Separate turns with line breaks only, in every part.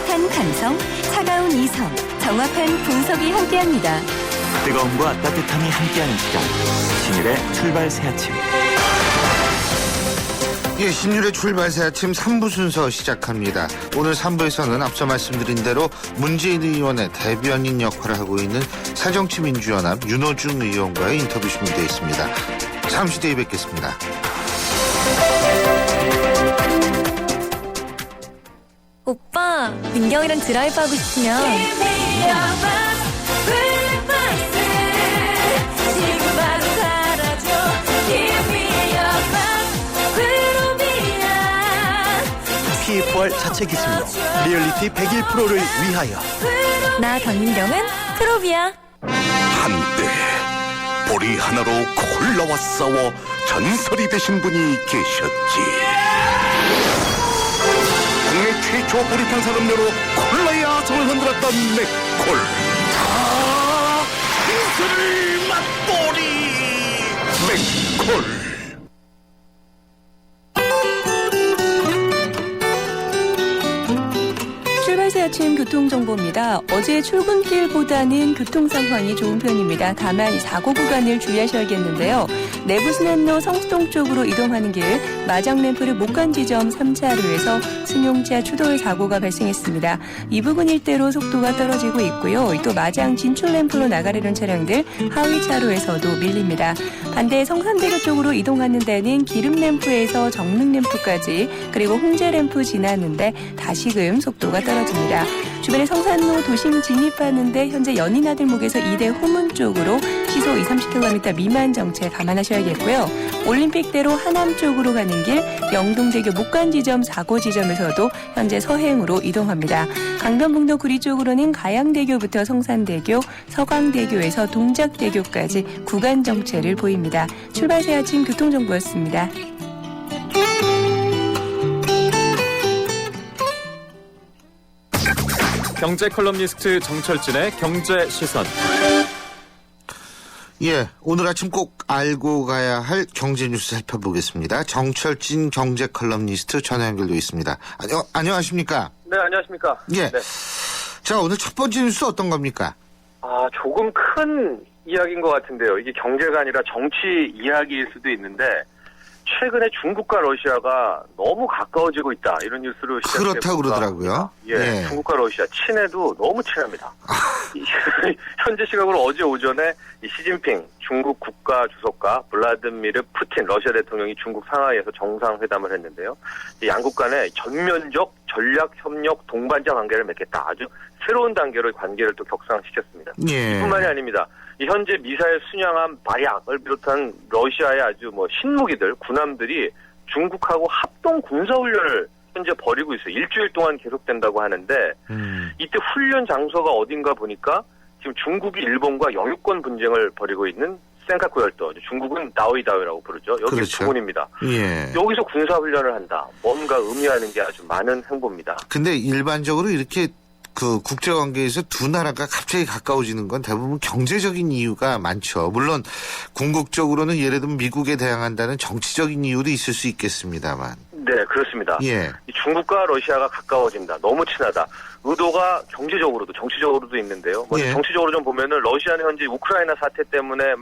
따뜻한 감성, 차가운 이성, 정확한 분석이 함께합니다.
뜨거움과 따뜻함이 함께하는 시간. 신일의 출발 새 아침.
예, 신율의 출발 새 아침 3부 순서 시작합니다. 오늘 3부에서는 앞서 말씀드린 대로 문재인 의원의 대변인 역할을 하고 있는 새정치민주연합 윤호중 의원과의 인터뷰 준비되어 있습니다. 잠시 뒤에 뵙겠습니다.
오빠, 민경이랑 드라이브 하고 싶으면
PFR 자체 기술로 리얼리티 101%를 위하여.
나 강민경은 프로비야.
한때 보리 하나로 콜라와 싸워 전설이 되신 분이 계셨지. 국내 최초 보리탄 산업료로 콜라의 아성을 흔들었던 맥콜. 인생을 맛보리 맥콜.
출발새 아침 교통정보입니다. 어제 출근길보다는 교통 상황이 좋은 편입니다. 다만 사고 구간을 주의하셔야겠는데요. 내부순환로 성수동 쪽으로 이동하는 길 마장램프를 못 간 지점 3차로에서 승용차 추돌 사고가 발생했습니다. 이 부근 일대로 속도가 떨어지고 있고요. 또 마장 진출램프로 나가려는 차량들 하위 차로에서도 밀립니다. 반대 성산대교 쪽으로 이동하는 데는 기름램프에서 정릉램프까지 그리고 홍제램프 지나는데 다시금 속도가 떨어집니다. 주변에 성산로 도심 진입하는데 현재 연인아들목에서 이대 호문 쪽으로 시속 20-30km 미만 정체 감안하셔야겠고요. 올림픽대로 하남 쪽으로 가는 길 영동대교 못 간 지점 사고 지점에서도 현재 서행으로 이동합니다. 강변북로 구리 쪽으로는 가양대교부터 성산대교, 서강대교에서 동작대교까지 구간 정체를 보입니다. 출발새 아침 교통정보였습니다.
경제 컬럼니스트 정철진의 경제 시선.
예, 오늘 아침 꼭 알고 가야 할 경제 뉴스 살펴보겠습니다. 정철진 경제 컬럼니스트 전화 연결돼 있습니다. 안녕하십니까?
네, 안녕하십니까?
예.
네.
자, 오늘 첫 번째 뉴스 어떤 겁니까?
조금 큰 이야기인 것 같은데요. 이게 경제가 아니라 정치 이야기일 수도 있는데 최근에 중국과 러시아가 너무 가까워지고 있다. 이런 뉴스로 시작해볼까.
그렇다고 그러더라고요.
예,
예.
중국과 러시아 친해도 너무 친합니다. 현재 시각으로 어제 오전에 시진핑 중국 국가주석과 블라디미르 푸틴 러시아 대통령이 중국 상하이에서 정상회담을 했는데요. 양국 간의 전면적 전략협력 동반자 관계를 맺겠다. 아주 새로운 단계로 관계를 또 격상시켰습니다.
예.
뿐만이 아닙니다. 현재 미사일 순양함 발약을 비롯한 러시아의 아주 신무기들, 군함들이 중국하고 합동 군사훈련을 현재 벌이고 있어요. 일주일 동안 계속된다고 하는데 이때 훈련 장소가 어딘가 보니까 지금 중국이 일본과 영유권 분쟁을 벌이고 있는 센카쿠 열도, 중국은 나오이다오라고 부르죠. 여기
그렇죠.
부근입니다.
예.
여기서 군사훈련을 한다. 뭔가 의미하는 게 아주 많은 행보입니다.
근데 일반적으로 이렇게 그 국제관계에서 두 나라가 갑자기 가까워지는 건 대부분 경제적인 이유가 많죠. 물론 궁극적으로는 예를 들면 미국에 대항한다는 정치적인 이유도 있을 수 있겠습니다만.
네, 그렇습니다.
예.
중국과 러시아가 가까워진다. 너무 친하다. 의도가 경제적으로도 정치적으로도 있는데요.
예.
정치적으로 좀 보면은 러시아는 현재 우크라이나 사태 때문에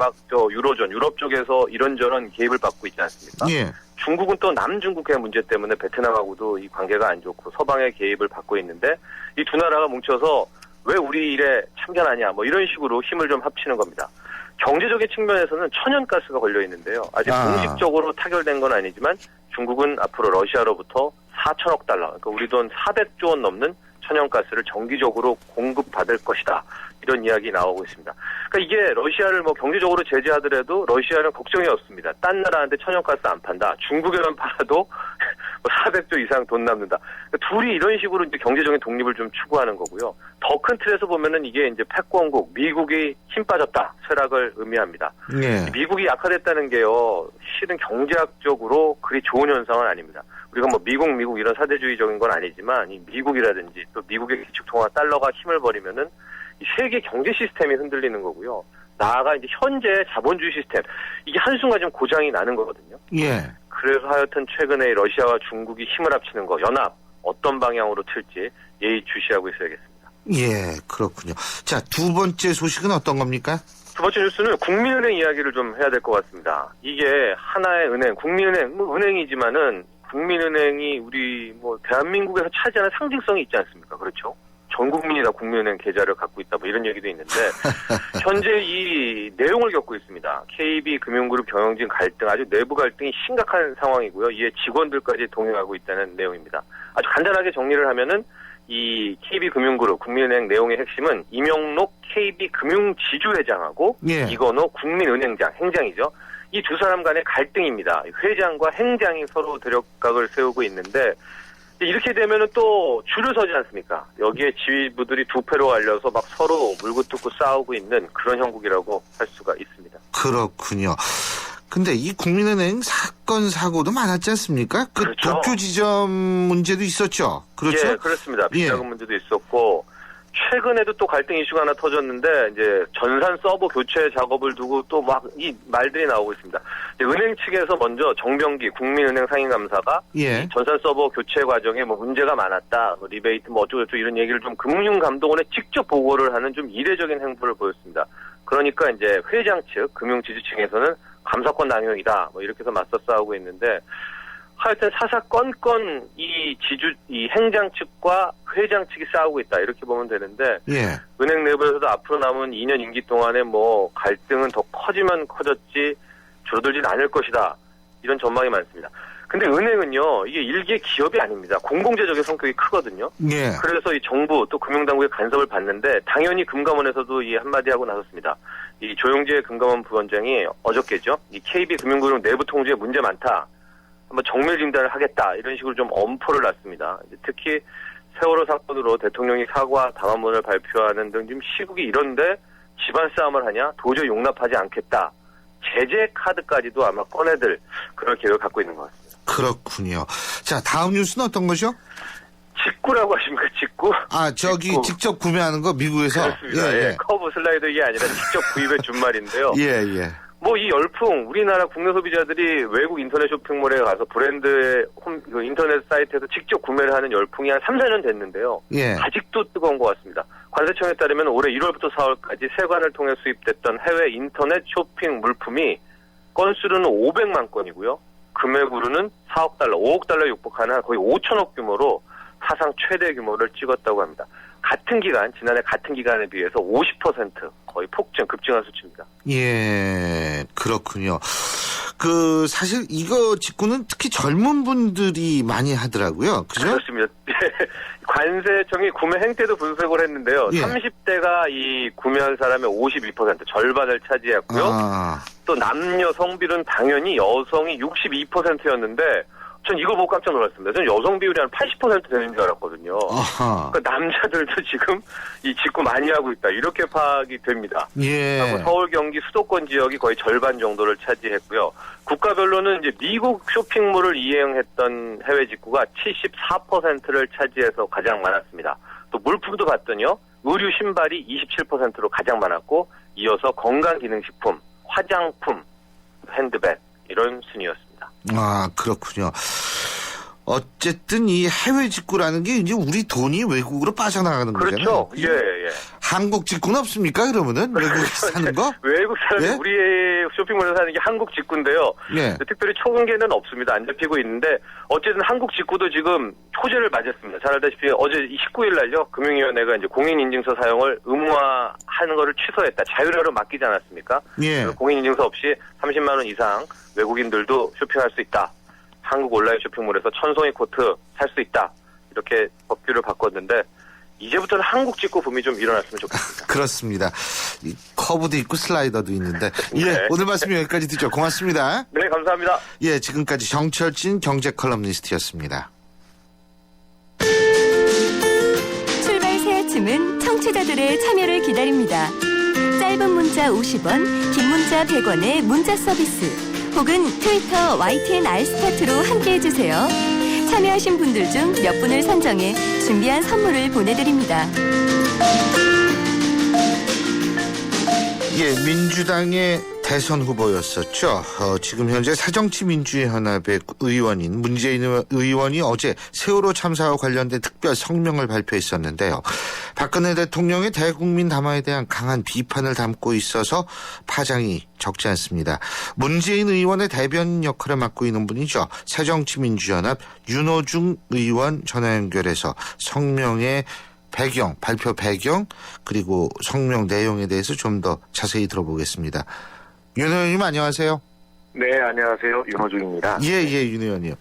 유로존, 유럽 쪽에서 이런저런 개입을 받고 있지 않습니까?
예.
중국은 또 남중국해 문제 때문에 베트남하고도 이 관계가 안 좋고 서방의 개입을 받고 있는데 이 두 나라가 뭉쳐서 왜 우리 일에 참견하냐 이런 식으로 힘을 좀 합치는 겁니다. 경제적인 측면에서는 천연가스가 걸려 있는데요. 아직 공식적으로 타결된 건 아니지만 중국은 앞으로 러시아로부터 4천억 달러, 그러니까 우리 돈 400조 원 넘는 천연가스를 정기적으로 공급받을 것이다. 이런 이야기 나오고 있습니다. 그러니까 이게 러시아를 경제적으로 제재하더라도 러시아는 걱정이 없습니다. 딴 나라한테 천연가스 안 판다. 중국에만 팔아도 400조 이상 돈 남는다. 그러니까 둘이 이런 식으로 이제 경제적인 독립을 좀 추구하는 거고요. 더 큰 틀에서 보면은 이게 이제 패권국 미국이 힘 빠졌다. 쇠락을 의미합니다.
예.
미국이 약화됐다는 게요. 실은 경제학적으로 그리 좋은 현상은 아닙니다. 우리가 미국 이런 사대주의적인 건 아니지만 이 미국이라든지 또 미국의 기축통화 달러가 힘을 버리면은 이 세계 경제 시스템이 흔들리는 거고요. 나아가 이제 현재 자본주의 시스템 이게 한순간 좀 고장이 나는 거거든요.
예.
그래서 하여튼 최근에 러시아와 중국이 힘을 합치는 거 연합 어떤 방향으로 틀지 예의주시하고 있어야겠습니다.
예, 그렇군요. 자, 두 번째 소식은 어떤 겁니까?
두 번째 뉴스는 국민은행 이야기를 좀 해야 될 것 같습니다. 이게 하나의 은행, 국민은행, 국민은행이지만은 국민은행이 우리 대한민국에서 차지하는 상징성이 있지 않습니까? 그렇죠? 전 국민이 다 국민은행 계좌를 갖고 있다 이런 얘기도 있는데 현재 이 내용을 겪고 있습니다. KB금융그룹 경영진 갈등, 아주 내부 갈등이 심각한 상황이고요. 이에 직원들까지 동요하고 있다는 내용입니다. 아주 간단하게 정리를 하면은 이 KB금융그룹 국민은행 내용의 핵심은 이명록 KB금융지주회장하고
예.
이건호 국민은행장, 행장이죠. 이 두 사람 간의 갈등입니다. 회장과 행장이 서로 대력각을 세우고 있는데 이렇게 되면은 또 줄을 서지 않습니까? 여기에 지휘부들이 두 패로 갈려서 막 서로 물고 뜯고 싸우고 있는 그런 형국이라고 할 수가 있습니다.
그렇군요. 근데 이 국민은행 사건 사고도 많았지 않습니까? 그
그렇죠.
도쿄 지점 문제도 있었죠. 그렇죠?
예, 그렇습니다. 비자금 문제도 있었고 최근에도 또 갈등 이슈가 하나 터졌는데 이제 전산 서버 교체 작업을 두고 또 막 이 말들이 나오고 있습니다. 은행 측에서 먼저 정병기 국민은행 상임감사가
예.
전산 서버 교체 과정에 문제가 많았다, 리베이트 어쩌고저쩌고 이런 얘기를 좀 금융감독원에 직접 보고를 하는 좀 이례적인 행보를 보였습니다. 그러니까 이제 회장 측, 금융지주 층에서는 감사권 남용이다, 이렇게 해서 맞서 싸우고 있는데 하여튼 사사건건 이 행장 측과 회장 측이 싸우고 있다 이렇게 보면 되는데
예.
은행 내부에서도 앞으로 남은 2년 임기 동안에 갈등은 더 커지면 커졌지 줄어들진 않을 것이다 이런 전망이 많습니다. 근데 은행은요 이게 일개 기업이 아닙니다. 공공재적인 성격이 크거든요.
예.
그래서 이 정부 또 금융당국의 간섭을 받는데 당연히 금감원에서도 이 한마디 하고 나섰습니다. 이 조영재 금감원 부원장이 어저께죠. 이 KB금융그룹 내부 통제에 문제 많다. 한번 정밀 진단을 하겠다 이런 식으로 좀 엄포를 놨습니다. 특히 세월호 사건으로 대통령이 사과 담화문을 발표하는 등 지금 시국이 이런데 집안 싸움을 하냐 도저히 용납하지 않겠다. 제재 카드까지도 아마 꺼내들 그럴 계획을 갖고 있는 것 같습니다.
그렇군요. 자, 다음 뉴스는 어떤 거죠?
직구라고 하십니까? 직구? 직구.
직접 구매하는 거 미국에서.
그렇습니다. 예, 커브 슬라이더 이게 아니라 직접 구입의 준말인데요.
예, 예.
이 열풍, 우리나라 국내 소비자들이 외국 인터넷 쇼핑몰에 가서 브랜드의 인터넷 사이트에서 직접 구매를 하는 열풍이 한 3, 4년 됐는데요.
예.
아직도 뜨거운 것 같습니다. 관세청에 따르면 올해 1월부터 4월까지 세관을 통해 수입됐던 해외 인터넷 쇼핑 물품이 건수로는 500만 건이고요. 금액으로는 4억 달러, 5억 달러에 육박하는 거의 5천억 규모로 사상 최대 규모를 찍었다고 합니다. 지난해 같은 기간에 비해서 50% 거의 급증한 수치입니다.
예, 그렇군요. 사실 이거 직구는 특히 젊은 분들이 많이 하더라고요. 그죠?
그렇습니다. 관세청이 구매 행태도 분석을 했는데요.
예.
30대가 이 구매한 사람의 52%, 절반을 차지했고요. 또 남녀 성비는 당연히 여성이 62%였는데 전 이거 보고 깜짝 놀랐습니다. 전 여성 비율이 한 80% 되는 줄 알았거든요. 그러니까 남자들도 지금 이 직구 많이 하고 있다. 이렇게 파악이 됩니다.
예.
서울, 경기, 수도권 지역이 거의 절반 정도를 차지했고요. 국가별로는 이제 미국 쇼핑몰을 이행했던 해외 직구가 74%를 차지해서 가장 많았습니다. 또 물품도 봤더니요. 의류, 신발이 27%로 가장 많았고 이어서 건강기능식품, 화장품, 핸드백 이런 순이었습니다.
아, 그렇군요. 어쨌든 이 해외 직구라는 게 이제 우리 돈이 외국으로 빠져나가는 거잖아요.
그렇죠. 예, 예.
한국 직구는 없습니까, 그러면은? 외국에서 사는 거?
외국 사람이
예?
우리의 쇼핑몰에서 사는 게 한국 직구인데요.
예.
특별히 초근계는 없습니다. 안 잡히고 있는데 어쨌든 한국 직구도 지금 호재를 맞았습니다. 잘 알다시피 어제 19일 날요. 금융위원회가 이제 공인인증서 사용을 의무화하는 거를 취소했다. 자율화로 맡기지 않았습니까?
예.
공인인증서 없이 30만 원 이상 외국인들도 쇼핑할 수 있다. 한국 온라인 쇼핑몰에서 천송이 코트 살 수 있다. 이렇게 법규를 바꿨는데 이제부터는 한국 직구 붐이 좀 일어났으면 좋겠습니다.
그렇습니다. 이 커브도 있고 슬라이더도 있는데.
네.
예, 오늘 말씀 여기까지 듣죠. 고맙습니다.
네, 감사합니다.
예, 지금까지 정철진 경제 컬럼니스트였습니다.
출발 새 아침은 청취자들의 참여를 기다립니다. 짧은 문자 50원, 긴 문자 100원의 문자 서비스 혹은 트위터 YTN 알스타트로 함께해주세요. 참여하신 분들 중 몇 분을 선정해 준비한 선물을 보내드립니다.
예, 민주당의 대선 후보였었죠. 지금 현재 새정치민주연합의 의원인 문재인 의원이 어제 세월호 참사와 관련된 특별 성명을 발표했었는데요. 박근혜 대통령의 대국민 담화에 대한 강한 비판을 담고 있어서 파장이 적지 않습니다. 문재인 의원의 대변인 역할을 맡고 있는 분이죠. 새정치민주연합 윤호중 의원 전화 연결해서 성명의 배경, 발표 배경, 그리고 성명 내용에 대해서 좀 더 자세히 들어보겠습니다. 윤 의원님 안녕하세요.
네, 안녕하세요. 윤호중입니다.
예, 윤 의원님.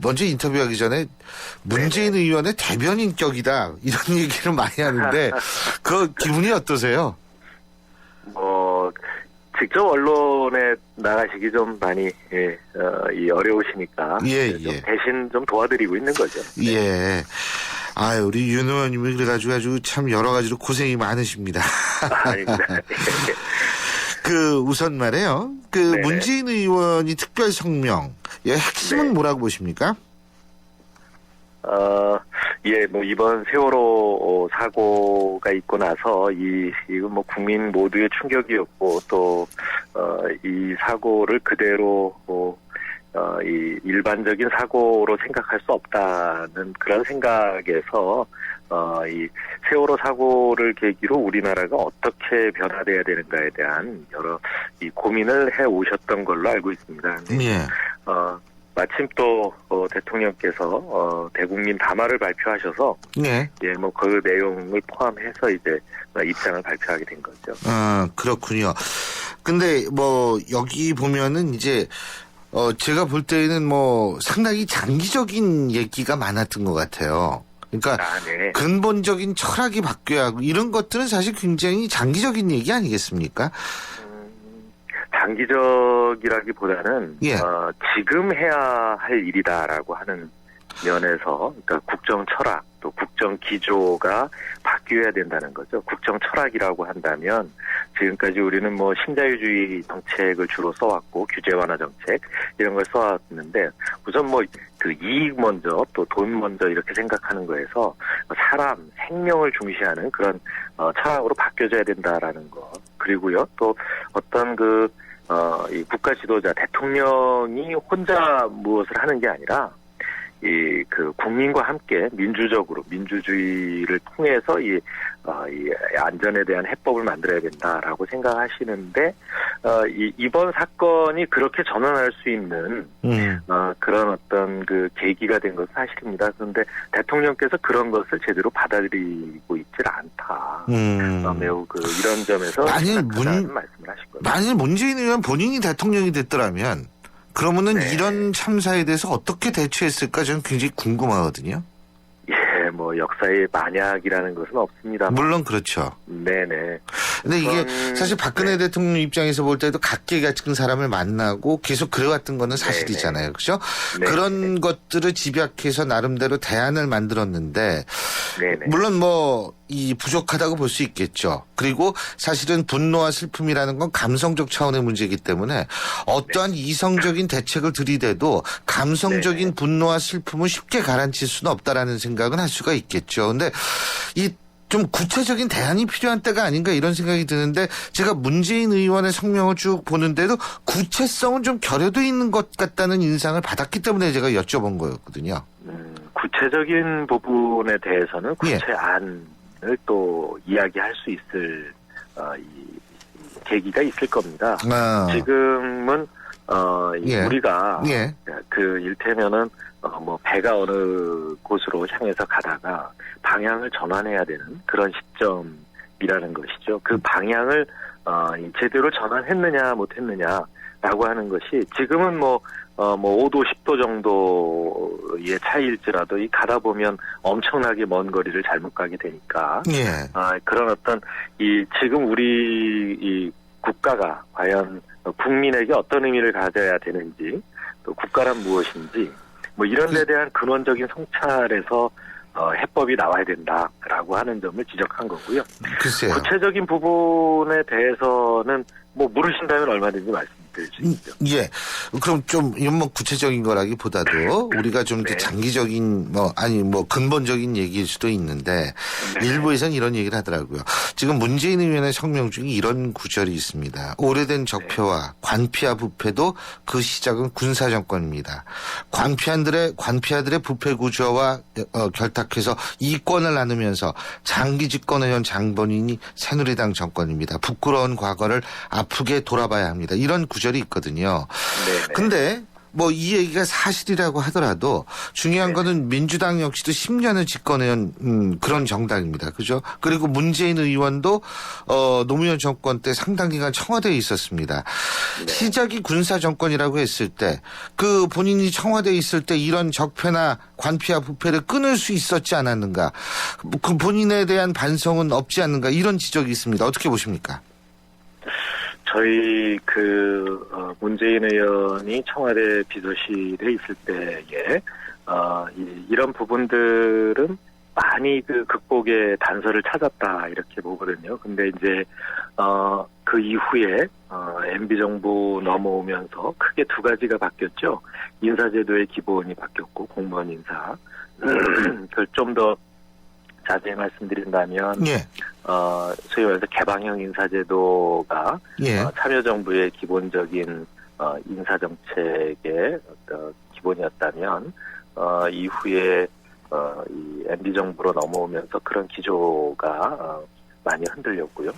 먼저 인터뷰하기 전에 문재인 의원의 대변인격이다 이런 얘기를 많이 하는데 그 기분이 어떠세요?
직접 언론에 나가시기 좀 많이 어려우시니까 대신 좀 도와드리고 있는 거죠. 네.
예. 우리 윤 의원님이 그래가지고 참 여러 가지로 고생이 많으십니다.
아닙니다.
우선 말이에요.
네네.
문재인 의원이 특별 성명, 핵심은 뭐라고 보십니까?
이번 세월호 사고가 있고 나서 이건 국민 모두의 충격이었고 또 이 사고를 그대로 이 일반적인 사고로 생각할 수 없다는 그런 생각에서 이 세월호 사고를 계기로 우리나라가 어떻게 변화돼야 되는가에 대한 여러 이 고민을 해 오셨던 걸로 알고 있습니다.
예.
마침 또 대통령께서 대국민 담화를 발표하셔서
네.
그 내용을 포함해서 이제 입장을 발표하게 된 거죠.
그렇군요. 근데 여기 보면은 이제 제가 볼 때는 상당히 장기적인 얘기가 많았던 것 같아요. 그러니까
네.
근본적인 철학이 바뀌어야 하고 이런 것들은 사실 굉장히 장기적인 얘기 아니겠습니까?
장기적이라기보다는 지금 해야 할 일이다라고 하는 면에서 그러니까 국정 철학 또 국정 기조가 바뀌어야 된다는 거죠. 국정 철학이라고 한다면 지금까지 우리는 신자유주의 정책을 주로 써왔고 규제 완화 정책 이런 걸 써왔는데 우선 그 이익 먼저 또 돈 먼저 이렇게 생각하는 거에서 사람 생명을 중시하는 그런 철학으로 바뀌어져야 된다라는 거. 그리고요 또 어떤 이 국가 지도자 대통령이 혼자 무엇을 하는 게 아니라 국민과 함께 민주적으로 민주주의를 통해서 이 안전에 대한 해법을 만들어야 된다라고 생각하시는데 이번 사건이 그렇게 전환할 수 있는 그런 어떤 계기가 된 것은 사실입니다. 그런데 대통령께서 그런 것을 제대로 받아들이고 있질 않다. 매우 이런 점에서 심각하다는 말씀을 하신 거죠.
만일 문재인 의원 본인이 대통령이 됐더라면 그러면은 이런 참사에 대해서 어떻게 대처했을까 저는 굉장히 궁금하거든요.
역사의 만약이라는 것은 없습니다.
물론 그렇죠.
네네.
근데 이게 사실 박근혜 대통령 입장에서 볼 때도 각계 같은 사람을 만나고 계속 그래왔던 거는 사실이잖아요. 그렇죠? 그런 것들을 집약해서 나름대로 대안을 만들었는데 물론 이 부족하다고 볼 수 있겠죠. 그리고 사실은 분노와 슬픔이라는 건 감성적 차원의 문제이기 때문에 어떠한 이성적인 대책을 들이대도 감성적인 분노와 슬픔을 쉽게 가라앉힐 수는 없다라는 생각은 할 수가 있겠죠. 근데 좀 구체적인 대안이 필요한 때가 아닌가 이런 생각이 드는데 제가 문재인 의원의 성명을 쭉 보는데도 구체성은 좀 결여돼 있는 것 같다는 인상을 받았기 때문에 제가 여쭤본 거였거든요.
구체적인 부분에 대해서는 구체안을 또 이야기할 수 있을 계기가 있을 겁니다. 지금은 우리가 일테면은 배가 어느 곳으로 향해서 가다가 방향을 전환해야 되는 그런 시점이라는 것이죠. 그 방향을 제대로 전환했느냐 못했느냐라고 하는 것이 지금은 5도 10도 정도의 차이일지라도 가다 보면 엄청나게 먼 거리를 잘못 가게 되니까 그런 어떤 지금 우리 국가가 과연 국민에게 어떤 의미를 가져야 되는지 또 국가란 무엇인지 이런 데 대한 근원적인 성찰에서 해법이 나와야 된다라고 하는 점을 지적한 거고요.
글쎄요.
구체적인 부분에 대해서는 물으신다면 얼마든지 말씀드립니다. 될 수 있죠.
예. 그럼 좀 이건 뭐 구체적인 거라기보다도 우리가 좀
네.
장기적인 근본적인 얘기일 수도 있는데 일부에서는 이런 얘기를 하더라고요. 지금 문재인 의원의 성명 중에 이런 구절이 있습니다. 오래된 적폐와 관피와 부패도 그 시작은 군사 정권입니다. 관피아들의 부패 구조와 결탁해서 이권을 나누면서 장기 집권해온 장본인이 새누리당 정권입니다. 부끄러운 과거를 아프게 돌아봐야 합니다. 이런 구절이 있거든요.
네네.
근데 이 얘기가 사실이라고 하더라도 중요한 거는 민주당 역시도 10년을 집권해온 그런 정당입니다. 그죠? 그리고 문재인 의원도 노무현 정권 때 상당 기간 청와대에 있었습니다. 시작이 군사 정권이라고 했을 때 그 본인이 청와대에 있을 때 이런 적폐나 관피와 부패를 끊을 수 있었지 않았는가? 그 본인에 대한 반성은 없지 않는가? 이런 지적이 있습니다. 어떻게 보십니까?
저희 문재인 의원이 청와대 비서실에 있을 때에 이런 부분들은 많이 극복의 단서를 찾았다 이렇게 보거든요. 근데 이제 그 이후에 MB 정부 넘어오면서 크게 두 가지가 바뀌었죠. 인사제도의 기본이 바뀌었고 공무원 인사. 그걸 좀 더 자세히 말씀드린다면,
예.
소위 말해서 개방형 인사제도가
예.
참여정부의 기본적인 인사정책의 기본이었다면, 이후에 이 MB 정부로 넘어오면서 그런 기조가 많이 흔들렸고요.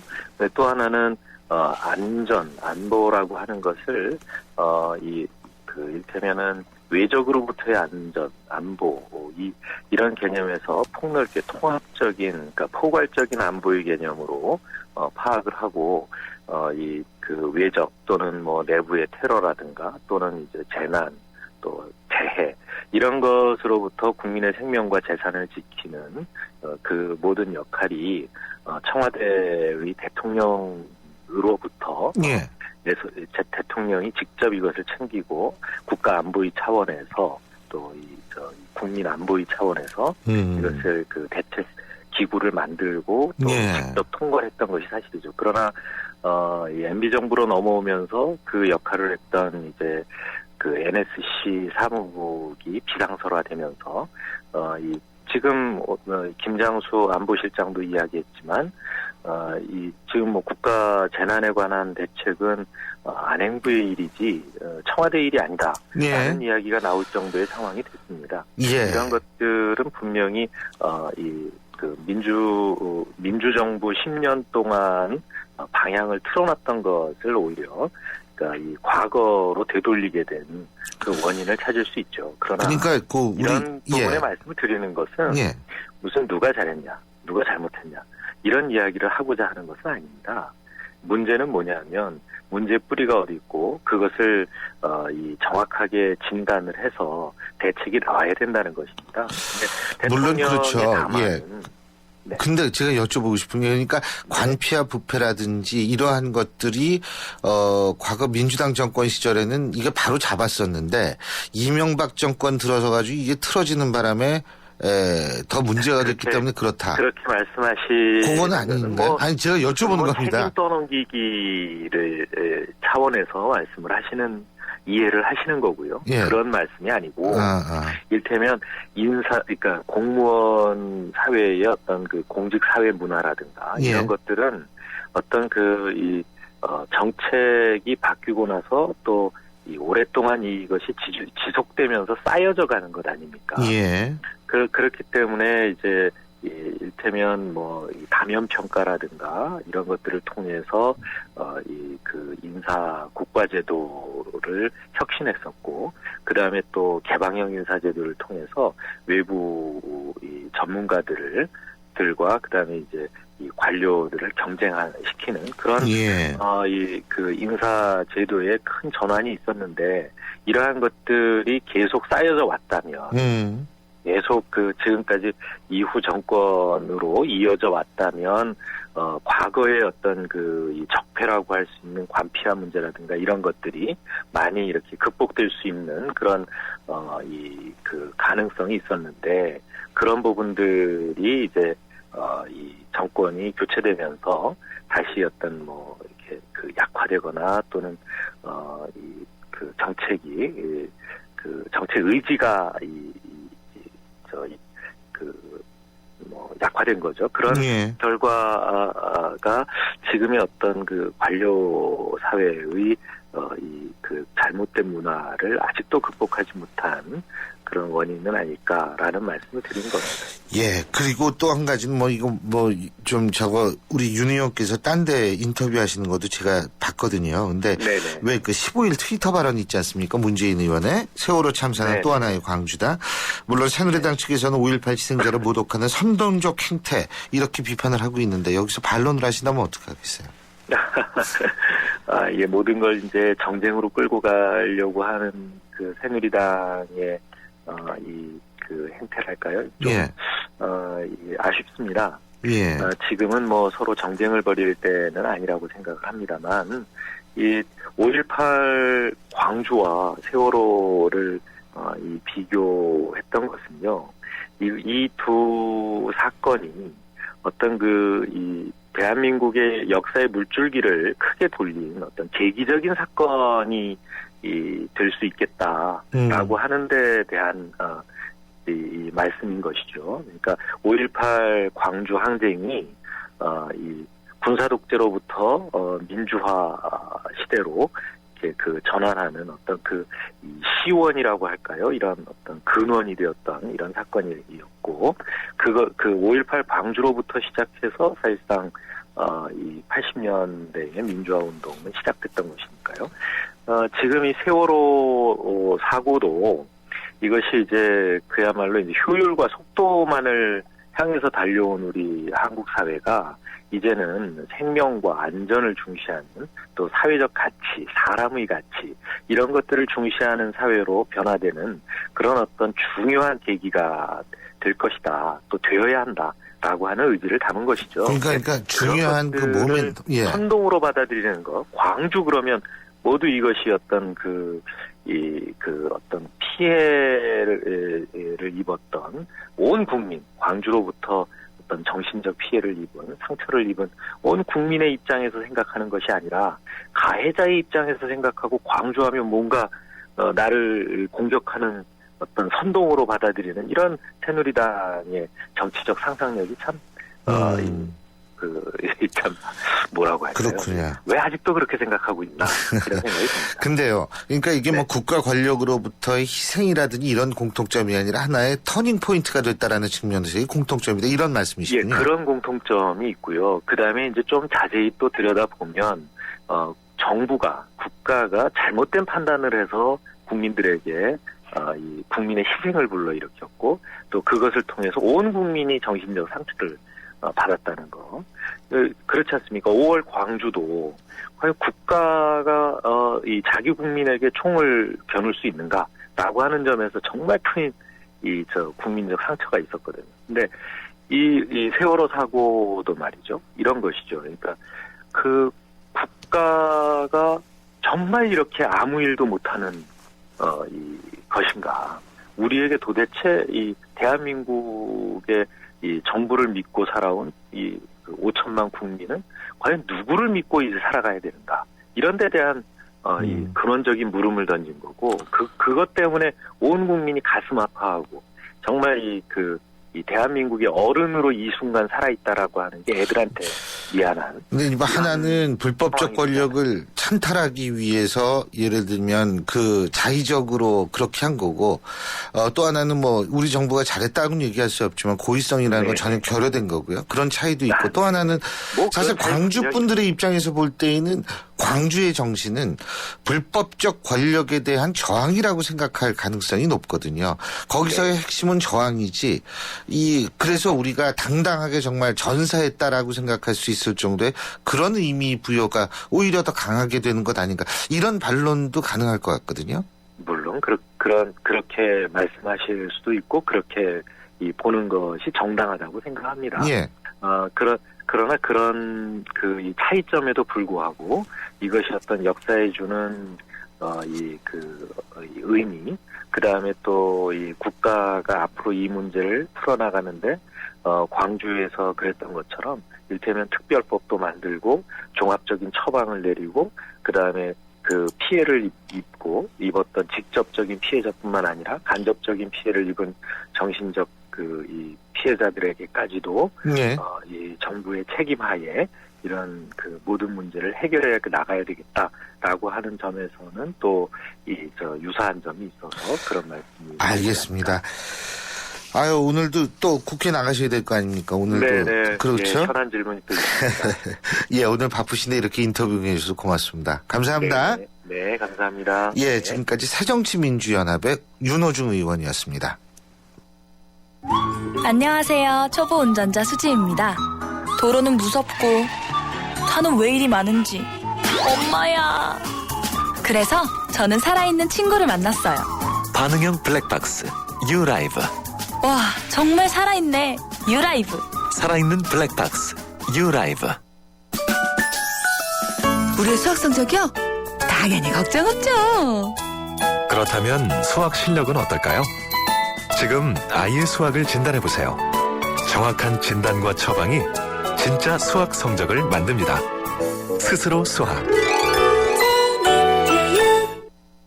또 하나는 안보라고 하는 것을 일테면은 외적으로부터의 안보, 이런 개념에서 폭넓게 통합적인, 그러니까 포괄적인 안보의 개념으로, 파악을 하고, 외적 또는 내부의 테러라든가 또는 이제 재난, 또 재해, 이런 것으로부터 국민의 생명과 재산을 지키는, 그 모든 역할이, 청와대의 대통령으로부터,
예.
제 대통령이 직접 이것을 챙기고 국가 안보의 차원에서 또 국민 안보의 차원에서 이것을 대책 기구를 만들고 또
예.
직접 통과했던 것이 사실이죠. 그러나 이 MB 정부로 넘어오면서 그 역할을 했던 이제 NSC 사무국이 비상설화되면서 지금 김장수 안보실장도 이야기했지만 지금 국가 재난에 관한 대책은 안행부의 일이지 청와대 일이 아니다.
예.
라는 이야기가 나올 정도의 상황이 됐습니다.
예.
이런 것들은 분명히 민주정부 10년 동안 방향을 틀어놨던 것을 오히려 이 과거로 되돌리게 된 그 원인을 찾을 수 있죠. 그러나 이런 부분에 말씀을 드리는 것은 무슨 누가 잘했냐, 누가 잘못했냐 이런 이야기를 하고자 하는 것은 아닙니다. 문제는 뭐냐면 문제의 뿌리가 어디 있고 그것을 정확하게 진단을 해서 대책이 나와야 된다는 것입니다.
물론 그렇죠. 예.
네.
근데 제가 여쭤보고 싶은 게 그러니까 관피와 부패라든지 이러한 것들이 과거 민주당 정권 시절에는 이게 바로 잡았었는데 이명박 정권 들어서 가지고 이게 틀어지는 바람에 더 문제가 됐기 때문에 그렇다.
그렇게
그건 아닌가요? 아니 제가 여쭤보는 겁니다.
책임 떠넘기기를 차원에서 말씀을 하시는 이해를 하시는 거고요.
예.
그런 말씀이 아니고 이를테면 그러니까 공무원 사회의 어떤 공직 사회 문화라든가 이런 것들은 어떤 정책이 바뀌고 나서 또 오랫동안 이것이 지속되면서 쌓여져 가는 것 아닙니까?
예.
그렇기 때문에 이제 이를테면 다면 평가라든가 이런 것들을 통해서 인사 국가제도를 혁신했었고 그 다음에 또 개방형 인사제도를 통해서 외부 전문가들과 그 다음에 이제 관료들을 경쟁시키는 그런 인사제도에 큰 전환이 있었는데 이러한 것들이 계속 쌓여져 왔다면. 계속 지금까지 이후 정권으로 이어져 왔다면, 과거의 어떤 이 적폐라고 할 수 있는 관피화 문제라든가 이런 것들이 많이 이렇게 극복될 수 있는 그런, 가능성이 있었는데, 그런 부분들이 이제, 이 정권이 교체되면서 다시 어떤 이렇게 그 약화되거나 또는 그 정책이 그 정책 의지가 약화된 거죠. 그런
예.
결과가 지금의 어떤 그 관료 사회의 그 잘못된 문화를 아직도 극복하지 못한 그런 원인은 아닐까라는 말씀을 드린 겁니다.
예, 그리고 또 한 가지는 우리 윤 의원께서 딴 데 인터뷰하시는 것도 제가 봤거든요. 근데
네네.
왜 그 15일 트위터 발언 있지 않습니까? 문재인 의원의 세월호 참사는
네네.
또 하나의 광주다. 물론 새누리당 측에서는 5.18 희생자를 모독하는 선동적 행태 이렇게 비판을 하고 있는데 여기서 반론을 하신다면 어떻게 하겠어요?
이게 모든 걸 이제 정쟁으로 끌고 가려고 하는 그 새누리당의 그 행태랄까요? 좀,
예.
아쉽습니다.
예.
지금은 뭐 서로 정쟁을 벌일 때는 아니라고 생각을 합니다만, 이 5.18 광주와 세월호를 비교했던 것은요, 이 두 사건이 어떤 대한민국의 역사의 물줄기를 크게 돌린 어떤 계기적인 사건이 될 수 있겠다라고 하는 데 대한 이 말씀인 것이죠. 그러니까 5.18 광주 항쟁이 이 군사 독재로부터 민주화 시대로 이렇게 그 전환하는 어떤 이 시원이라고 할까요? 이런 어떤 근원이 되었던 이런 사건이었고, 그 5.18 광주로부터 시작해서 사실상 이 80년대의 민주화 운동은 시작됐던 것이니까요. 지금 이 세월호 사고도 이것이 이제 그야말로 이제 효율과 속도만을 향해서 달려온 우리 한국 사회가 이제는 생명과 안전을 중시하는 또 사회적 가치, 사람의 가치 이런 것들을 중시하는 사회로 변화되는 그런 어떤 중요한 계기가 될 것이다. 또 되어야 한다라고 하는 의지를 담은 것이죠.
그러니까 중요한 그 모멘트, 예.
선동으로 받아들이는 거. 광주 그러면 모두 이것이 어떤 어떤 피해를 입었던 온 국민, 광주로부터 어떤 정신적 피해를 입은, 상처를 입은 온 국민의 입장에서 생각하는 것이 아니라 가해자의 입장에서 생각하고 광주하면 뭔가 나를 공격하는 어떤 선동으로 받아들이는 이런 새누리당의 정치적 상상력이 참 참 뭐라고 할까요?
그렇군요.
왜 아직도 그렇게 생각하고 있나 이런 생각이 듭니다.
근데요. 그러니까 이게
네.
뭐 국가 권력으로부터의 희생이라든지 이런 공통점이 아니라 하나의 터닝 포인트가 됐다라는 측면에서의 공통점이다. 이런 말씀이시군요.
예, 그런 공통점이 있고요. 그다음에 이제 좀 자세히 또 들여다보면 정부가 국가가 잘못된 판단을 해서 국민들에게 이 국민의 희생을 불러일으켰고 또 그것을 통해서 온 국민이 정신적 상처를 받았다는 거. 그렇지 않습니까? 5월 광주도 과연 국가가 이 자기 국민에게 총을 겨눌 수 있는가라고 하는 점에서 정말 큰 국민적 상처가 있었거든요. 근데 이 세월호 사고도 말이죠. 이런 것이죠. 그러니까 그 국가가 정말 이렇게 아무 일도 못하는 이 것인가? 우리에게 도대체 이 대한민국의 이 정부를 믿고 살아온 이 5천만 국민은 과연 누구를 믿고 이제 살아가야 되는가? 이런 데 대한 이 근원적인 물음을 던진 거고 그것 때문에 온 국민이 가슴 아파하고 정말 이 대한민국의 어른으로 이 순간 살아있다라고 하는 게 애들한테 미안한.
근데 하나는 불법적 권력을 찬탈하기 위해서 예를 들면 자의적으로 그렇게 한 거고, 또 하나는 우리 정부가 잘했다고는 얘기할 수 없지만 고의성이라는 건 전혀 결여된 거고요. 그런 차이도 있고, 또 하나는 사실 광주 분들의 입장에서 볼 때에는 광주의 정신은 불법적 권력에 대한 저항이라고 생각할 가능성이 높거든요. 거기서의 핵심은 저항이지, 그래서 우리가 당당하게 정말 전사했다라고 생각할 수 있을 정도의 그런 의미 부여가 오히려 더 강하게 되는 것 아닌가. 이런 반론도 가능할 것 같거든요.
물론 그렇게 말씀하실 수도 있고 그렇게 보는 것이 정당하다고 생각합니다.
예.
그러나 그런 이 차이점에도 불구하고 이것이 어떤 역사에 주는
이 의미, 그 다음에 또 이 국가가 앞으로 이 문제를 풀어나가는데, 광주에서 그랬던 것처럼, 일테면 특별법도 만들고, 종합적인 처방을 내리고, 그 다음에 그 피해를 입었던 직접적인 피해자뿐만 아니라 간접적인 피해를 입은 정신적 이 피해자들에게까지도,
예.
이 정부의 책임하에 이런 모든 문제를 해결해 나가야 되겠다라고 하는 점에서는 또 유사한 점이 있어서 그런 말씀이.
알겠습니다. 아유, 오늘도 또 국회 나가셔야 될 거 아닙니까? 오늘도.
네네.
그렇죠?
예, 편한 질문이 또 있습니다.
예, 오늘 바쁘신데 이렇게 인터뷰해 주셔서 고맙습니다. 감사합니다.
네, 감사합니다.
예,
네.
지금까지 새정치민주연합의 윤호중 의원이었습니다.
안녕하세요. 초보 운전자 수지입니다. 도로는 무섭고 차는 왜 이리 많은지 엄마야. 그래서 저는 살아있는 친구를 만났어요.
반응형 블랙박스 유라이브.
와, 정말 살아있네. 유라이브.
살아있는 블랙박스 유라이브.
우리의 수학 성적이요? 당연히 걱정 없죠.
그렇다면 수학 실력은 어떨까요? 지금 아이의 수학을 진단해보세요. 정확한 진단과 처방이 진짜 수학 성적을 만듭니다. 스스로 수학.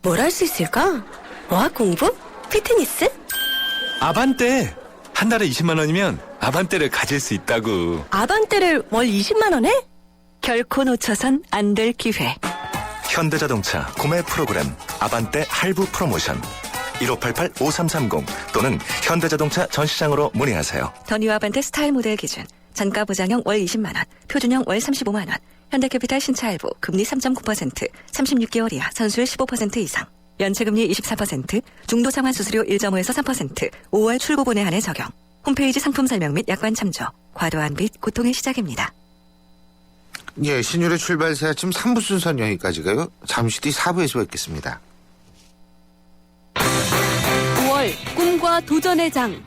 뭘 할 수 있을까? 어학 공부? 피트니스?
아반떼! 한 달에 20만 원이면 아반떼를 가질 수 있다고.
아반떼를 월 20만 원에? 결코 놓쳐선 안 될 기회.
현대자동차 구매 프로그램 아반떼 할부 프로모션 1588-5330 또는 현대자동차 전시장으로 문의하세요.
더 뉴 아반떼 스타일 모델 기준 잔가 보장형 월 20만 원, 표준형 월 35만 원. 현대캐피탈 신차 할부 금리 3.9%, 36개월 이하 선수율 15% 이상. 연체금리 24%, 중도 상환 수수료 1.5에서 3%, 5월 출고분에 한해 적용. 홈페이지 상품 설명 및 약관 참조. 과도한 빚 고통의 시작입니다.
예, 신율의 출발새 아침 3부 순서는 여기까지고요. 잠시 뒤 4부에서 뵙겠습니다.
9월 꿈과 도전의 장,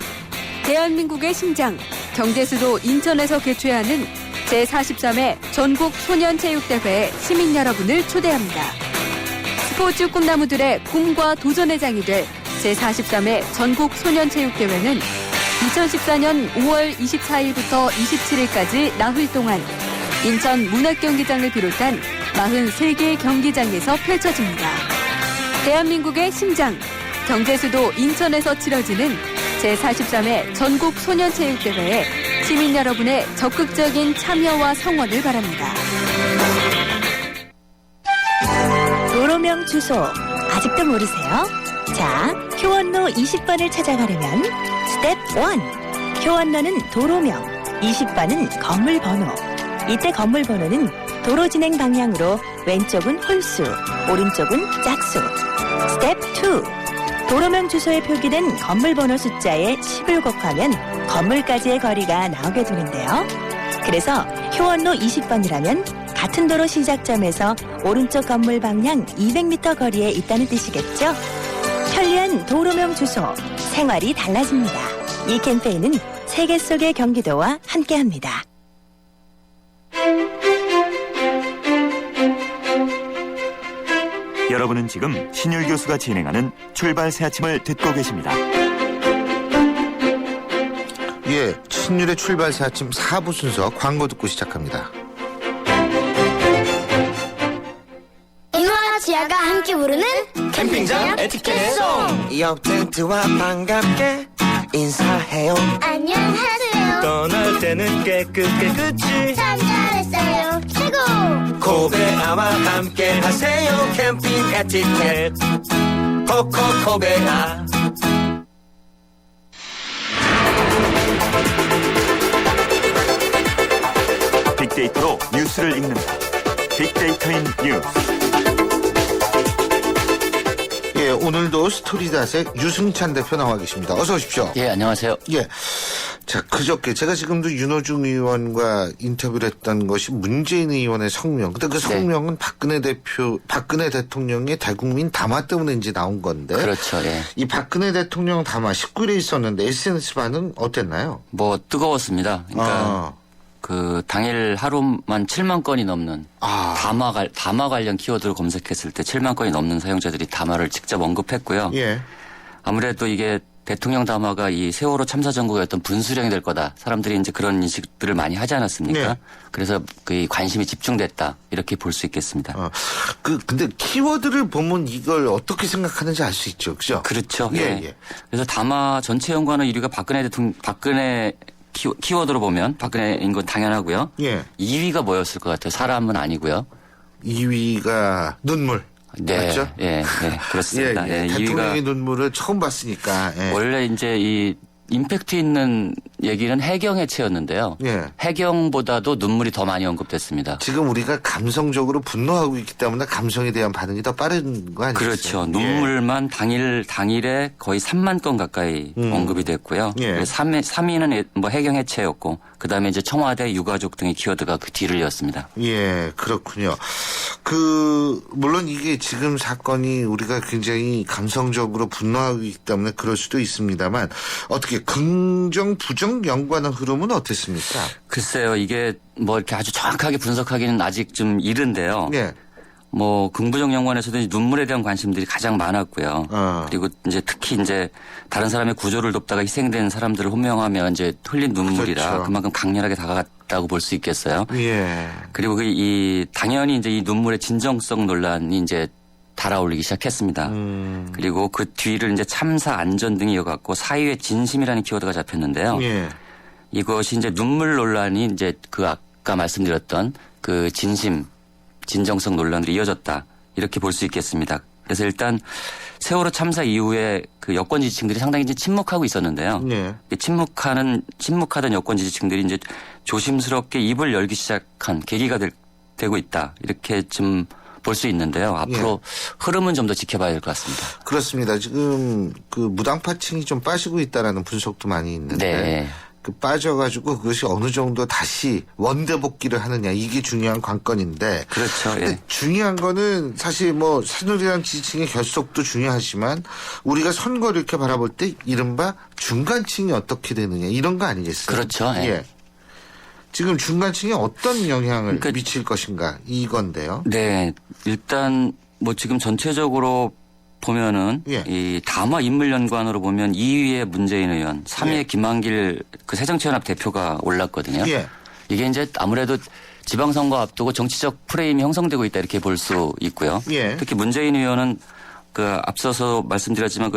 대한민국의 심장, 경제수도 인천에서 개최하는 제43회 전국 소년체육대회에 시민 여러분을 초대합니다. 스포츠 꿈나무들의 꿈과 도전의 장이 될 제43회 전국 소년체육대회는 2014년 5월 24일부터 27일까지 나흘 동안 인천 문학경기장을 비롯한 43개 경기장에서 펼쳐집니다. 대한민국의 심장, 경제수도 인천에서 치러지는 제43회 전국 소년체육대회에 시민 여러분의 적극적인 참여와 성원을 바랍니다.
도로명 주소 아직도 모르세요? 자, 효원로 20번을 찾아가려면 스텝 1. 효원로는 도로명, 20번은 건물 번호. 이때 건물 번호는 도로 진행 방향으로 왼쪽은 홀수, 오른쪽은 짝수. 스텝 2. 도로명 주소에 표기된 건물 번호 숫자에 10을 곱하면 건물까지의 거리가 나오게 되는데요. 그래서 효원로 20번이라면 같은 도로 시작점에서 오른쪽 건물 방향 200m 거리에 있다는 뜻이겠죠? 편리한 도로명 주소, 생활이 달라집니다. 이 캠페인은 세계 속의 경기도와 함께합니다.
여러분은 지금 신율 교수가 진행하는 출발 새 아침을 듣고 계십니다.
예, 신율의 출발새 아침 4부 순서 광고 듣고 시작합니다.
이노와 지아가 함께 부르는 캠핑장 에티켓송.
옆 텐트와 반갑게 인사해요.
안녕하세요.
떠날 때는 깨끗이
참 잘했어요. 최고.
코베아와 함께 하세요. 캠핑 에티켓 코코코베아.
빅데이터로 뉴스를 읽는다. 빅데이터인 뉴스.
예, 오늘도 스토리닷의 유승찬 대표 나와 계십니다. 어서 오십시오.
예, 안녕하세요.
예. 자, 그저께 제가 지금도 윤호중 의원과 인터뷰를 했던 것이 문재인 의원의 성명. 근데 그 성명은 네. 박근혜 대통령의 대국민 담화 때문인지 나온 건데.
그렇죠, 예.
이 박근혜 대통령 담화 19일에 있었는데 SNS 반응 어땠나요?
뭐, 뜨거웠습니다. 그러니까, 그 당일 하루만 7만 건이 넘는 담화 관련 키워드로 검색했을 때 7만 건이 넘는 사용자들이 담화를 직접 언급했고요.
예.
아무래도 이게 대통령 담화가 이 세월호 참사 전국의 어떤 분수령이 될 거다. 사람들이 이제 그런 인식들을 많이 하지 않았습니까?
네.
그래서 그 관심이 집중됐다. 이렇게 볼 수 있겠습니다.
근데 키워드를 보면 이걸 어떻게 생각하는지 알 수 있죠. 그죠?
그렇죠.
예,
예.
예.
그래서 담화 전체 연관어 1위가 박근혜 키워드로 보면 박근혜인 건 당연하고요.
예.
2위가 뭐였을 것 같아요? 사람은 아니고요.
2위가 눈물.
네.
맞죠?
예, 예, 그렇습니다.
예, 예. 대통령의 눈물을 처음 봤으니까. 예.
원래 이제 이 임팩트 있는 얘기는 해경 해체였는데요.
예.
해경보다도 눈물이 더 많이 언급됐습니다.
지금 우리가 감성적으로 분노하고 있기 때문에 감성에 대한 반응이 더 빠른 거 아니겠어요?
그렇죠. 눈물만 당일에 거의 3만 건 가까이 언급이 됐고요.
예.
3위는 뭐 해경 해체였고 그다음에 이제 청와대 유가족 등의 키워드가 그 뒤를 이었습니다.
예, 그렇군요. 물론 이게 지금 사건이 우리가 굉장히 감성적으로 분노하고 있기 때문에 그럴 수도 있습니다만 어떻게 긍정, 부정 연관의 흐름은 어땠습니까?
글쎄요, 이게 뭐 이렇게 아주 정확하게 분석하기는 아직 좀 이른데요.
예.
뭐 긍부정 연관에서도 눈물에 대한 관심들이 가장 많았고요. 그리고 이제 특히 이제 다른 사람의 구조를 돕다가 희생된 사람들을 호명하면 이제 흘린 눈물이라
그렇죠.
그만큼 강렬하게 다가갔다고 볼 수 있겠어요.
예.
그리고 당연히 이제 이 눈물의 진정성 논란이 이제 달아올리기 시작했습니다. 그리고 그 뒤를 이제 참사 안전 등이 이어갔고 사유의 진심이라는 키워드가 잡혔는데요.
예.
이것이 이제 눈물 논란이 이제 그 아까 말씀드렸던 그 진정성 논란으로 이어졌다. 이렇게 볼 수 있겠습니다. 그래서 일단 세월호 참사 이후에 그 여권 지지층들이 상당히 이제 침묵하고 있었는데요.
네.
침묵하던 여권 지지층들이 이제 조심스럽게 입을 열기 시작한 계기가 되고 있다. 이렇게 좀 볼 수 있는데요. 앞으로 흐름은 좀 더 지켜봐야 될 것 같습니다.
그렇습니다. 지금 그 무당파층이 좀 빠지고 있다라는 분석도 많이 있는데
네.
빠져가지고 그것이 어느 정도 다시 원대복귀를 하느냐 이게 중요한 관건인데.
그렇죠.
근데
예.
중요한 거는 사실 뭐 새누리당 지지층의 결속도 중요하지만 우리가 선거를 이렇게 바라볼 때 이른바 중간층이 어떻게 되느냐 이런 거 아니겠어요?
그렇죠. 예.
지금 중간층에 어떤 영향을 미칠 것인가 이건데요.
네. 일단 뭐 지금 전체적으로 보면은 이 담화 인물 연관으로 보면 2위에 문재인 의원, 3위에 김한길 그 새정치연합 대표가 올랐거든요. 이게 이제 아무래도 지방선거 앞두고 정치적 프레임이 형성되고 있다 이렇게 볼 수 있고요. 특히 문재인 의원은 그 앞서서 말씀드렸지만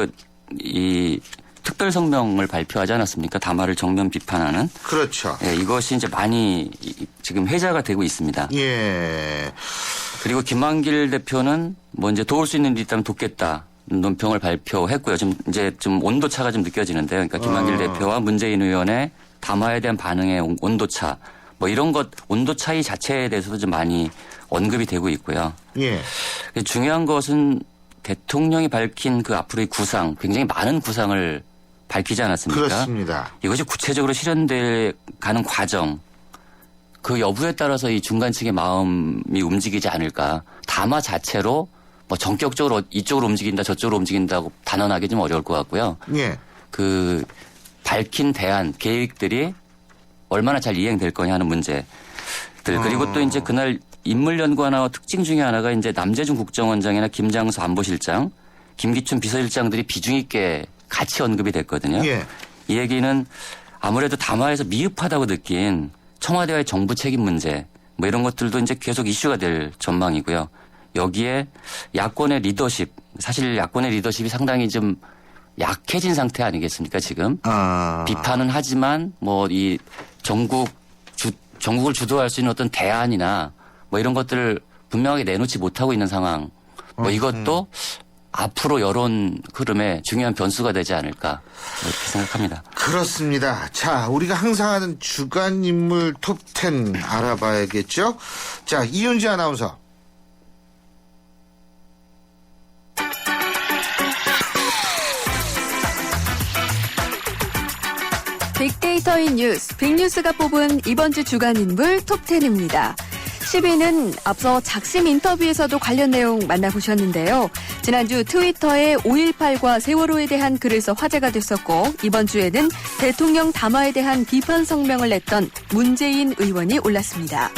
이 특별 성명을 발표하지 않았습니까? 담화를 정면 비판하는.
그렇죠.
예, 이것이 이제 많이 지금 회자가 되고 있습니다.
예.
그리고 김한길 대표는 뭐 이제 도울 수 있는 일이 있다면 돕겠다. 논평을 발표했고요. 좀 온도차가 좀 느껴지는데요. 그러니까 김한길 대표와 문재인 의원의 담화에 대한 반응의 온도차. 뭐 이런 온도 차이 자체에 대해서도 좀 많이 언급이 되고 있고요.
예.
중요한 것은 대통령이 밝힌 그 앞으로의 구상, 굉장히 많은 구상을 밝히지 않았습니까?
그렇습니다.
이것이 구체적으로 실현돼 가는 과정, 그 여부에 따라서 이 중간층의 마음이 움직이지 않을까. 담화 자체로 뭐 전격적으로 이쪽으로 움직인다 저쪽으로 움직인다고 단언하기 좀 어려울 것 같고요.
예.
그 밝힌 대안, 계획들이 얼마나 잘 이행될 거냐 하는 문제들. 그리고 또 이제 그날 인물 연관어 특징 중에 하나가 이제 남재준 국정원장이나 김장수 안보실장, 김기춘 비서실장들이 비중 있게 같이 언급이 됐거든요. 이 얘기는 아무래도 담화에서 미흡하다고 느낀 청와대와의 정부 책임 문제 뭐 이런 것들도 이제 계속 이슈가 될 전망이고요. 여기에 야권의 리더십, 사실 야권의 리더십이 상당히 좀 약해진 상태 아니겠습니까 지금? 비판은 하지만 뭐 이 전국을 주도할 수 있는 어떤 대안이나 뭐 이런 것들을 분명하게 내놓지 못하고 있는 상황. 뭐 이것도 앞으로 여론 흐름에 중요한 변수가 되지 않을까 이렇게 생각합니다.
그렇습니다. 자, 우리가 항상 하는 주간 인물 톱10 알아봐야겠죠? 자, 이윤지 아나운서.
빅데이터인 뉴스, 빅뉴스가 뽑은 이번 주 주간 인물 톱10입니다. 10위는 앞서 작심 인터뷰에서도 관련 내용 만나보셨는데요. 지난주 트위터에 5.18과 세월호에 대한 글을 써 화제가 됐었고 이번 주에는 대통령 담화에 대한 비판 성명을 냈던 문재인 의원이 올랐습니다.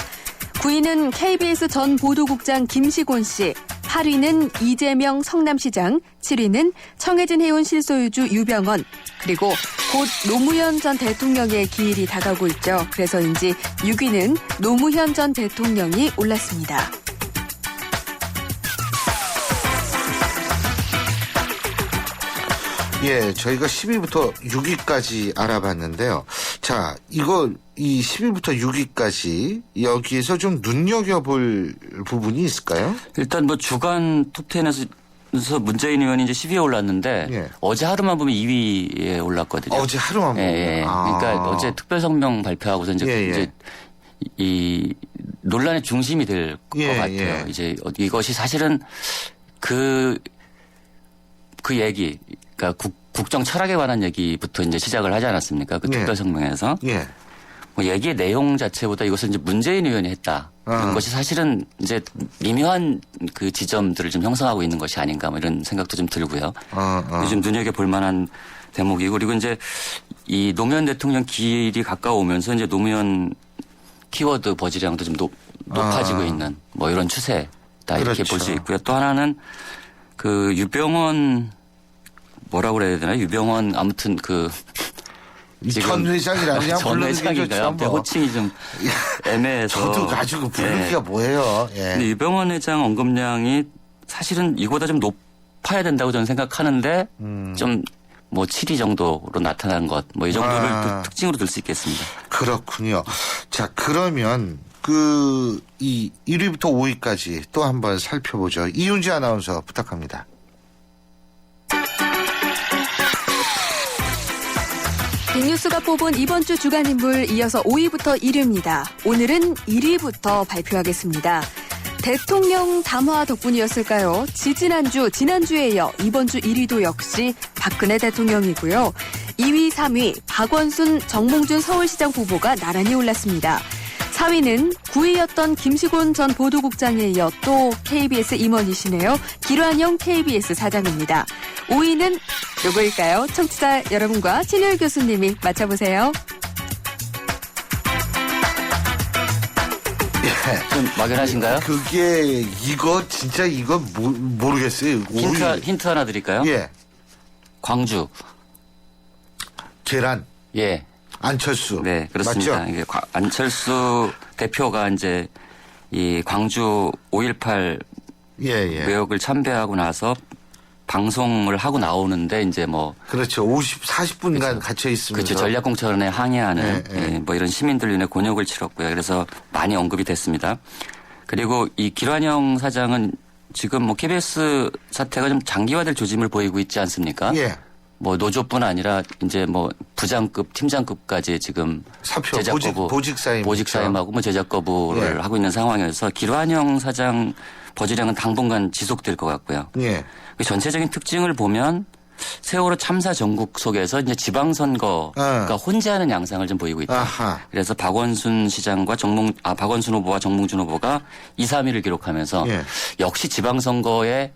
9위는 KBS 전 보도국장 김시곤 씨, 8위는 이재명 성남시장, 7위는 청해진 해운 실소유주 유병언, 그리고 곧 노무현 전 대통령의 기일이 다가오고 있죠. 그래서인지 6위는 노무현 전 대통령이 올랐습니다.
예, 저희가 10위부터 6위까지 알아봤는데요. 자, 이 10위부터 6위까지 여기에서 좀 눈여겨볼 부분이 있을까요?
일단 뭐 주간 톱10에서 문재인 의원이 이제 10위에 올랐는데
예.
어제 하루만 보면 2위에 올랐거든요.
어제 하루만 보면.
예. 그러니까 어제 특별 성명 발표하고서 이제 이 논란의 중심이 될 것 같아요. 이제 이것이 사실은 그 얘기, 그러니까 국정 철학에 관한 얘기부터 이제 시작을 하지 않았습니까? 그 특별 성명에서. 뭐 얘기의 내용 자체보다 이것을 이제 문재인 의원이 했다. 이런 것이 사실은 이제 미묘한 그 지점들을 좀 형성하고 있는 것이 아닌가 뭐 이런 생각도 좀 들고요. 요즘 눈여겨볼 만한 대목이고 그리고 이제 이 노무현 대통령 기일이 가까워오면서 이제 노무현 키워드 버즈량도 좀 높아지고 있는 뭐 이런 추세다 이렇게 볼 수 있고요. 또 하나는 그 유병헌 뭐라고 그래야 되나? 유병헌 아무튼
전 회장이라냐?
전 회장인가요? 호칭이 좀 애매해서.
저도 가지고 부르기가 뭐예요. 예.
근데 유병헌 회장 언급량이 사실은 이거보다 좀 높아야 된다고 저는 생각하는데 좀 뭐 7위 정도로 나타난 것 뭐 이 정도를 특징으로 들 수 있겠습니다.
그렇군요. 자, 그러면 이 1위부터 5위까지 또 한번 살펴보죠. 이윤지 아나운서 부탁합니다.
빅뉴스가 뽑은 이번 주 주간 인물 이어서 5위부터 1위입니다. 오늘은 1위부터 발표하겠습니다. 대통령 담화 덕분이었을까요? 지난주에 이어 이번 주 1위도 역시 박근혜 대통령이고요. 2위, 3위 박원순, 정몽준 서울시장 후보가 나란히 올랐습니다. 4위는 9위였던 김시곤 전 보도국장에 이어 또 KBS 임원이시네요. 길환영 KBS 사장입니다. 5위는 누구일까요? 청취자 여러분과 신율 교수님이 맞춰보세요.
좀 막연하신가요?
그게 진짜 모르겠어요.
힌트 하나 드릴까요?
예.
광주.
계란.
예.
안철수.
네, 그렇습니다.
맞죠?
이게 안철수 대표가 이제 이 광주 5.18 매역을 참배하고 나서 방송을 하고 나오는데 이제 뭐
그렇죠. 40분간 갇혀 있습니다.
그렇죠. 전략공천에 항의하는 뭐 이런 시민들 위해 곤욕을 치렀고요. 그래서 많이 언급이 됐습니다. 그리고 이 길환영 사장은 지금 뭐 KBS 사태가 좀 장기화될 조짐을 보이고 있지 않습니까?
예.
뭐 노조뿐 아니라 이제 뭐 부장급, 팀장급까지 지금
사표,
제작 거부,
보직
사임하고 뭐 제작 거부를 하고 있는 상황에서 길환영 사장 버즈량은 당분간 지속될 것 같고요.
예.
전체적인 특징을 보면 세월호 참사 전국 속에서 이제 지방선거가 혼재하는 양상을 좀 보이고 있다.
아하.
그래서 박원순 시장과 박원순 후보와 정몽준 후보가 2, 3위를 기록하면서 역시 지방선거에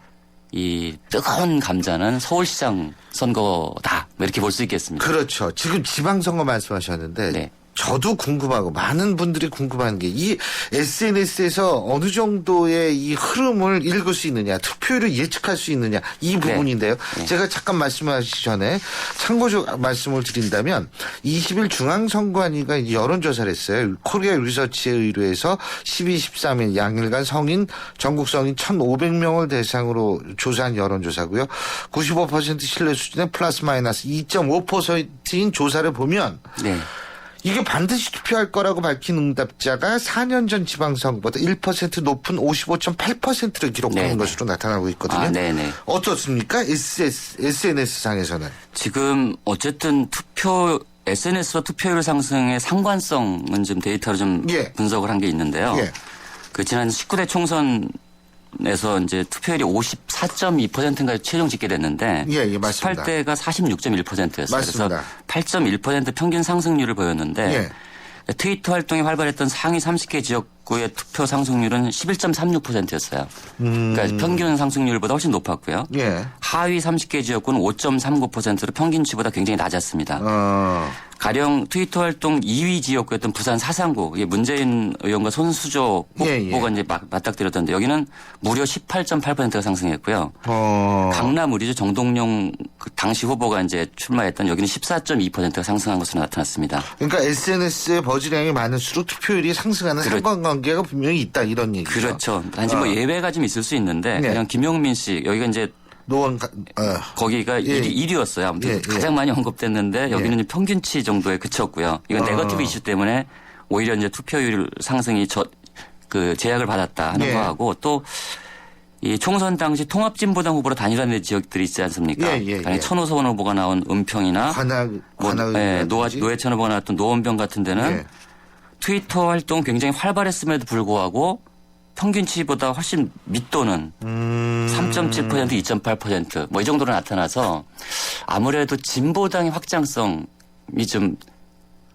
이 뜨거운 감자는 서울시장 선거다. 뭐 이렇게 볼 수 있겠습니다.
그렇죠. 지금 지방선거 말씀하셨는데 저도 궁금하고 많은 분들이 궁금한 게 이 SNS에서 어느 정도의 이 흐름을 읽을 수 있느냐, 투표율을 예측할 수 있느냐 이 부분인데요. 제가 잠깐 말씀하시기 전에 참고적 말씀을 드린다면 20일 중앙선관위가 이제 여론조사를 했어요. 코리아 리서치에 의뢰해서 12, 13일 양일간 전국 성인 1,500명을 대상으로 조사한 여론조사고요. 95% 신뢰 수준의 플러스 마이너스 2.5%인 조사를 보면 이게 반드시 투표할 거라고 밝힌 응답자가 4년 전 지방선거보다 1% 높은 55.8%를 기록하는 것으로 나타나고 있거든요. 어떻습니까? SNS상에서는.
지금 어쨌든 SNS와 투표율 상승의 상관성은 지금 데이터로 좀 분석을 한 게 있는데요. 그 지난 19대 총선에서 이제 투표율이 54.2%인가 최종 집계됐는데 18대가 46.1%였어요.
맞습니다.
그래서 8.1% 평균 상승률을 보였는데 트위터 활동이 활발했던 상위 30개 지역구의 투표 상승률은 11.36%였어요. 그러니까 평균 상승률보다 훨씬 높았고요.
예.
하위 30개 지역구는 5.39%로 평균치보다 굉장히 낮았습니다. 가령 트위터 활동 2위 지역구였던 부산 사상구, 이게 문재인 의원과 손수조 후보가 이제 맞닥뜨렸던데 여기는 무려 18.8%가 상승했고요. 강남 우리주 정동영 그 당시 후보가 이제 출마했던 여기는 14.2%가 상승한 것으로 나타났습니다.
그러니까 SNS에 버즈량이 많을수록 투표율이 상승하는 상관관계가 분명히 있다 이런 얘기죠.
그렇죠. 단지 뭐 예외가 좀 있을 수 있는데 그냥 김용민 씨 여기가 이제 거기가 1위였어요. 아무튼 가장 많이 언급됐는데 여기는 평균치 정도에 그쳤고요. 이건 네거티브 이슈 때문에 오히려 이제 투표율 상승이 제약을 받았다 하는 거하고 또 이 총선 당시 통합진보당 후보로 단일화된 지역들이 있지 않습니까? 천호선 후보가 나온 은평이나 노회찬 후보가 나왔던 노원병 같은 데는 트위터 활동 굉장히 활발했음에도 불구하고 평균치보다 훨씬 밑도는 3.7%, 2.8% 뭐 이 정도로 나타나서 아무래도 진보당의 확장성이 좀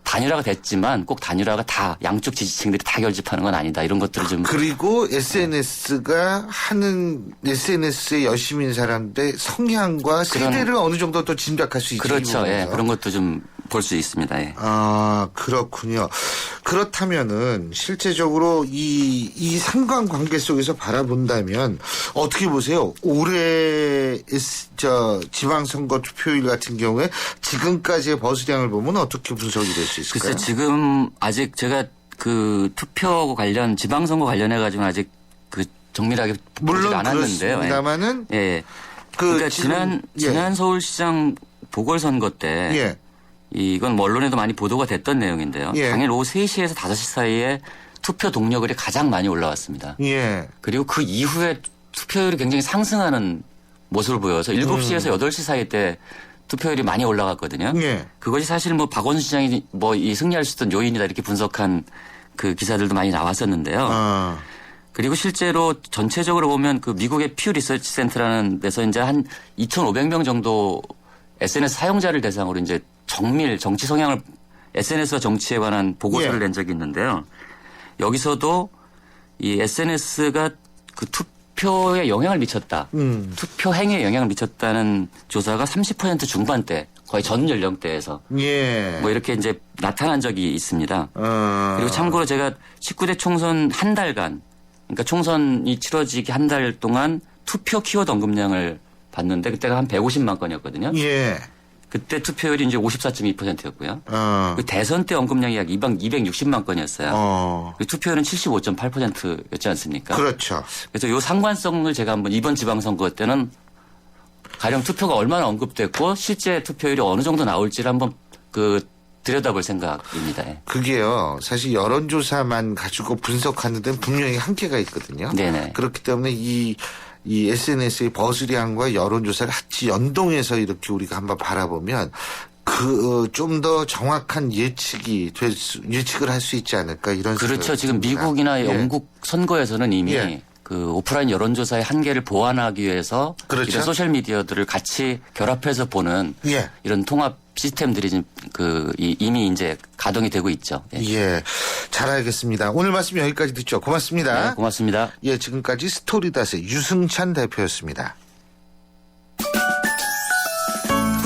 단일화가 됐지만 꼭 단일화가 다 양쪽 지지층들이 다 결집하는 건 아니다. 이런 것들을 좀.
그리고 SNS가 하는 SNS에 열심히 있는 사람들의 성향과 세대를 어느 정도 또 짐작할 수 있죠.
그렇죠. 예, 그런 것도 좀 볼 수 있습니다. 예.
아, 그렇군요. 그렇다면은 실제적으로 이 상관관계 속에서 바라본다면 어떻게 보세요? 올해 지방선거 투표율 같은 경우에 지금까지의 버스량을 보면 어떻게 분석이 될 수 있을까요?
글쎄 지금 아직 제가 그 투표 관련 지방선거 관련해 가지고 아직 그 정밀하게 보지 않았는데요.
그렇습니다만은
예. 그러니까 지난 서울시장 보궐선거 때 이건 뭐 언론에도 많이 보도가 됐던 내용인데요. 당일 오후 3시에서 5시 사이에 투표 동력률이 가장 많이 올라왔습니다. 그리고 그 이후에 투표율이 굉장히 상승하는 모습을 보여서 7시에서 8시 사이 때 투표율이 많이 올라갔거든요. 그것이 사실 뭐 박원순 시장이 뭐 이 승리할 수 있던 요인이다 이렇게 분석한 그 기사들도 많이 나왔었는데요. 그리고 실제로 전체적으로 보면 그 미국의 퓨 리서치 센터라는 데서 이제 한 2,500명 정도 SNS 사용자를 대상으로 이제 정밀 정치 성향을 SNS와 정치에 관한 보고서를 낸 적이 있는데요. 여기서도 이 SNS가 그 투표에 영향을 미쳤다. 투표 행위에 영향을 미쳤다는 조사가 30% 중반대 거의 전 연령대에서 뭐 이렇게 이제 나타난 적이 있습니다. 그리고 참고로 제가 19대 총선 한 달간 그러니까 총선이 치러지기 한 달 동안 투표 키워드 언급량을 봤는데 그때가 한 150만 건이었거든요. 그때 투표율이 이제 54.2%였고요. 그 대선 때 언급량이 약 260만 건이었어요. 그 투표율은 75.8%였지 않습니까?
그렇죠.
그래서 이 상관성을 제가 한번 이번 지방선거 때는 가령 투표가 얼마나 언급됐고 실제 투표율이 어느 정도 나올지를 한번 들여다볼 생각입니다.
그게요. 사실 여론조사만 가지고 분석하는 데는 분명히 한계가 있거든요.
네네.
그렇기 때문에 이 SNS의 버즈량과 여론조사를 같이 연동해서 이렇게 우리가 한번 바라보면 좀 더 정확한 예측을 할 수 있지 않을까 이런
그렇죠. 지금 미국이나 영국 선거에서는 이미 그 오프라인 여론조사의 한계를 보완하기 위해서 이런 소셜 미디어들을 같이 결합해서 보는 이런 통합 시스템들이 이미 이제 가동이 되고 있죠.
잘 알겠습니다. 오늘 말씀 여기까지 듣죠. 고맙습니다.
네, 고맙습니다.
지금까지 스토리닷의 유승찬 대표였습니다.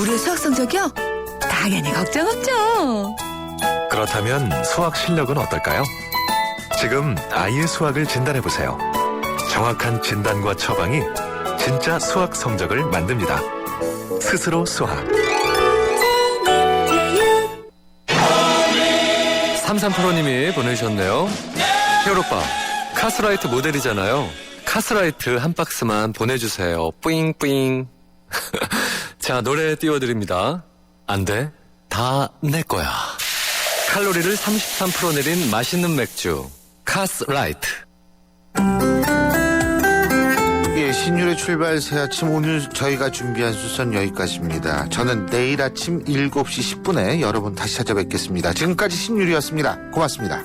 우리 수학 성적이요? 당연히 걱정 없죠.
그렇다면 수학 실력은 어떨까요? 지금 아이의 수학을 진단해보세요. 정확한 진단과 처방이 진짜 수학 성적을 만듭니다. 스스로 수학. 3385님이 보내주셨네요. 히어로빠, 카스라이트 모델이잖아요. 카스라이트 한 박스만 보내주세요. 뿌잉뿌잉. 자, 노래 띄워드립니다. 안 돼. 다 내 거야. 칼로리를 33% 내린 맛있는 맥주. 카스라이트.
신율의 출발 새 아침 오늘 저희가 준비한 수선 여기까지입니다. 저는 내일 아침 7시 10분에 여러분 다시 찾아뵙겠습니다. 지금까지 신율이었습니다. 고맙습니다.